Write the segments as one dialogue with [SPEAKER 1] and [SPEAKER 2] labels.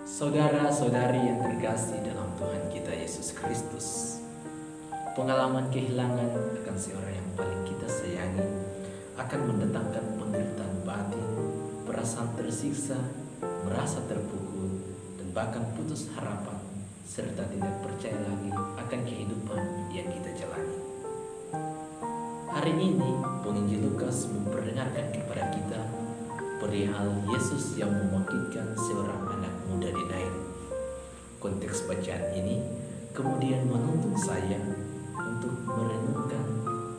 [SPEAKER 1] Saudara-saudari yang terkasih dalam Tuhan kita Yesus Kristus, pengalaman kehilangan akan seorang yang paling kita sayangi akan mendatangkan penderitaan batin, perasaan tersiksa, merasa terpukul, dan bahkan putus harapan, serta tidak percaya lagi akan kehidupan yang kita jalani. Hari ini, penginjil Lukas memperdengarkan kepada kita perihal Yesus yang membangkitkan seorang anak muda di Nain. Konteks bacaan ini kemudian menuntun saya untuk merenungkan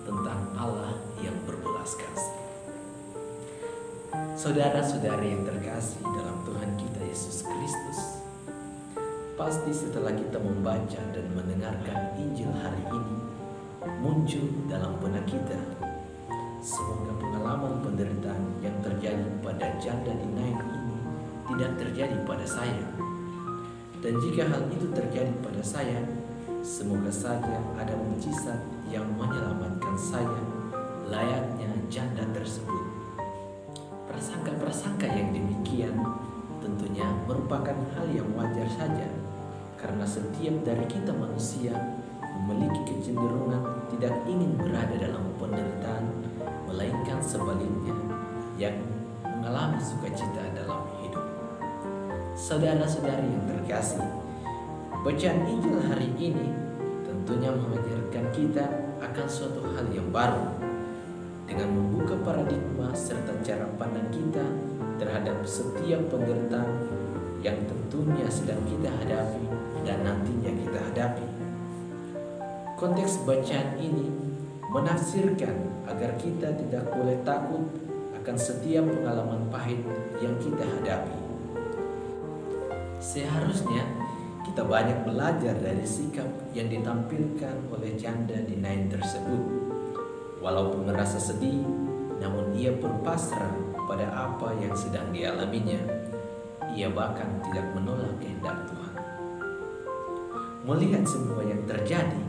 [SPEAKER 1] tentang Allah yang berbelas kasih. Saudara-saudari yang terkasih dalam Tuhan kita Yesus Kristus, pasti setelah kita membaca dan mendengarkan Injil hari ini, muncul dalam benak kita, semoga pengalaman penderitaan yang terjadi pada janda di Nain ini tidak terjadi pada saya. Dan jika hal itu terjadi pada saya, semoga saja ada mujizat yang menyelamatkan saya layaknya janda tersebut. Prasangka-prasangka yang demikian tentunya merupakan hal yang wajar saja, karena setiap dari kita manusia memiliki kecenderungan tidak ingin berada dalam penderitaan, melainkan sebaliknya, yang mengalami sukacita dalam hidup. Saudara-saudari yang terkasih, bacaan Injil hari ini tentunya mengajarkan kita akan suatu hal yang baru, dengan membuka paradigma serta cara pandang kita terhadap setiap penderitaan yang tentunya sedang kita hadapi dan nantinya kita hadapi. Konteks bacaan ini menafsirkan agar kita tidak boleh takut akan setiap pengalaman pahit yang kita hadapi. Seharusnya kita banyak belajar dari sikap yang ditampilkan oleh janda di Nain tersebut. Walaupun merasa sedih, namun ia berpasrah pada apa yang sedang dialaminya. Ia bahkan tidak menolak kehendak Tuhan. Melihat semua yang terjadi,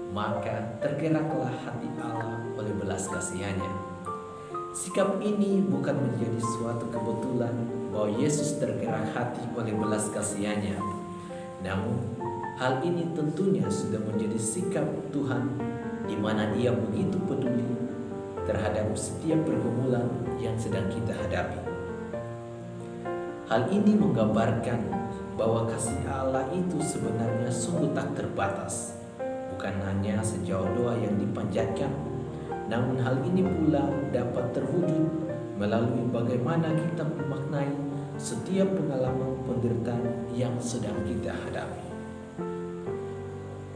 [SPEAKER 1] maka tergeraklah hati Allah oleh belas kasihannya. Sikap ini bukan menjadi suatu kebetulan bahwa Yesus tergerak hati oleh belas kasihannya. Namun, hal ini tentunya sudah menjadi sikap Tuhan, di mana Ia begitu peduli terhadap setiap pergumulan yang sedang kita hadapi. Hal ini menggambarkan bahwa kasih Allah itu sebenarnya sungguh tak terbatas, bukan hanya sejauh doa yang dipanjatkan, namun hal ini pula dapat terwujud melalui bagaimana kita memaknai setiap pengalaman penderitaan yang sedang kita hadapi.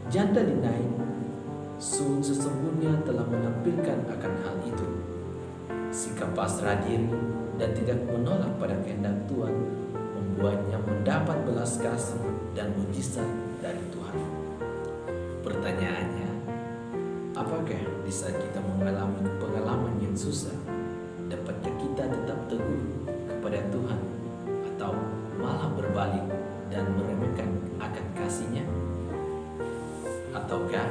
[SPEAKER 1] Janda di Nain sesungguhnya telah menampilkan akan hal itu. Sikap pasrah diri dan tidak menolak pada kehendak Tuhan membuatnya mendapat belas kasih dan mujizat dari Tuhan. Pertanyaannya, apakah di saat kita mengalami pengalaman yang susah, dapatkah kita tetap teguh kepada Tuhan atau malah berbalik dan meremehkan akan kasih-Nya? Ataukah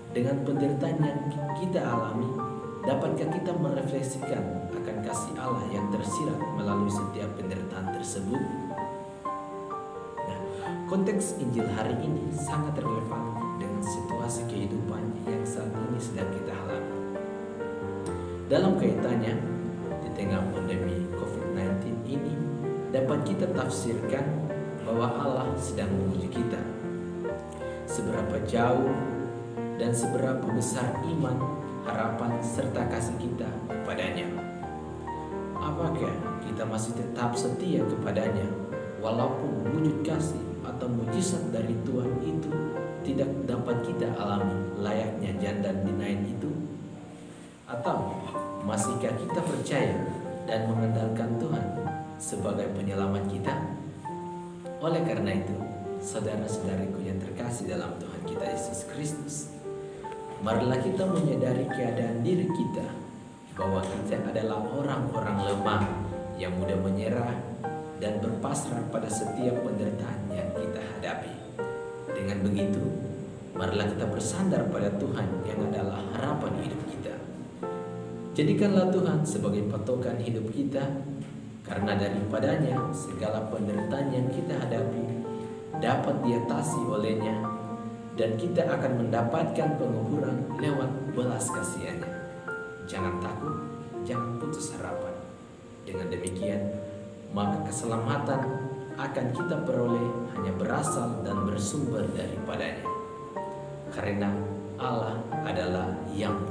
[SPEAKER 1] dengan penderitaan yang kita alami, dapatkah kita merefleksikan akan kasih Allah yang tersirat melalui setiap penderitaan tersebut? Nah, konteks Injil hari ini sangat relevan dengan situasi kehidupan yang saat ini sedang kita alami. Dalam kaitannya, di tengah pandemi COVID-19 ini, dapat kita tafsirkan bahwa Allah sedang menguji kita. Seberapa jauh dan seberapa besar iman, harapan, serta kasih kita kepadanya. Apakah kita masih tetap setia kepadanya walaupun wujud kasih atau mujizat dari Tuhan itu tidak dapat kita alami layaknya janda di Nain itu? Atau masihkah kita percaya dan mengandalkan Tuhan sebagai penyelamat kita? Oleh karena itu, saudara-saudariku yang terkasih dalam Tuhan kita Yesus Kristus, marilah kita menyadari keadaan diri kita bahwa kita adalah orang-orang lemah yang mudah menyerah dan berpasrah pada setiap penderitaan yang kita hadapi. Dengan begitu, marilah kita bersandar pada Tuhan yang adalah harapan hidup kita. Jadikanlah Tuhan sebagai patokan hidup kita, Karena daripadanya segala penderitaan yang kita hadapi dapat diatasi olehnya, dan kita akan mendapatkan penguburan lewat belas kasihannya. Jangan takut, jangan putus harapan. Dengan demikian, maka keselamatan akan kita peroleh hanya berasal dan bersumber daripadanya. Karena Allah adalah yang